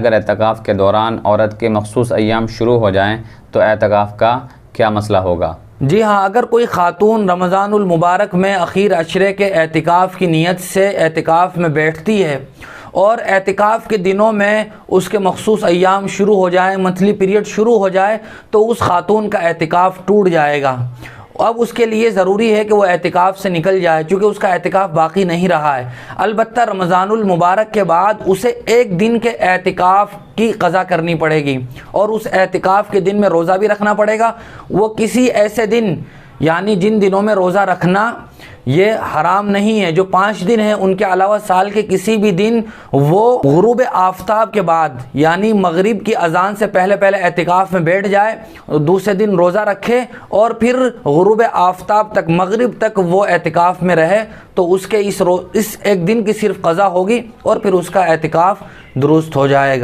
अगर एतकाफ़ के दौरान औरत के मखसूस अय्याम शुरू हो जाएं तो एतकाफ़ का क्या मसला होगा? जी हाँ, अगर कोई ख़ातून रमज़ानुल मुबारक में आखिर अशरे के एतिकाफ़ की नीयत से एतिकाफ़ में बैठती है और एतिकाफ़ के दिनों में उसके मखसूस अय्याम शुरू हो जाए, मंथली पीरियड शुरू हो जाए, तो उस ख़ातून का एतिकाफ़ टूट जाएगा। अब उसके लिए ज़रूरी है कि वो एतिकाफ़ से निकल जाए, चूँकि उसका एतिकाफ़ बाकी नहीं रहा है। अलबत्ता रमज़ानुल मुबारक के बाद उसे एक दिन के एतिकाफ़ की क़ज़ा करनी पड़ेगी और उस एतिकाफ़ के दिन में रोज़ा भी रखना पड़ेगा। वो किसी ऐसे दिन, यानी जिन दिनों में रोज़ा रखना ये हराम नहीं है, जो 5 दिन हैं, उनके अलावा साल के किसी भी दिन वो गुरूब आफ्ताब के बाद, यानी मगरिब की अज़ान से पहले पहले एतिकाफ़ में बैठ जाए, दूसरे दिन रोज़ा रखे और फिर गुरूब आफ्ताब तक, मगरिब तक वो एतिकाफ़ में रहे, तो उसके इस एक दिन की सिर्फ क़ज़ा होगी और फिर उसका एतिकाफ़ दुरुस्त हो जाएगा।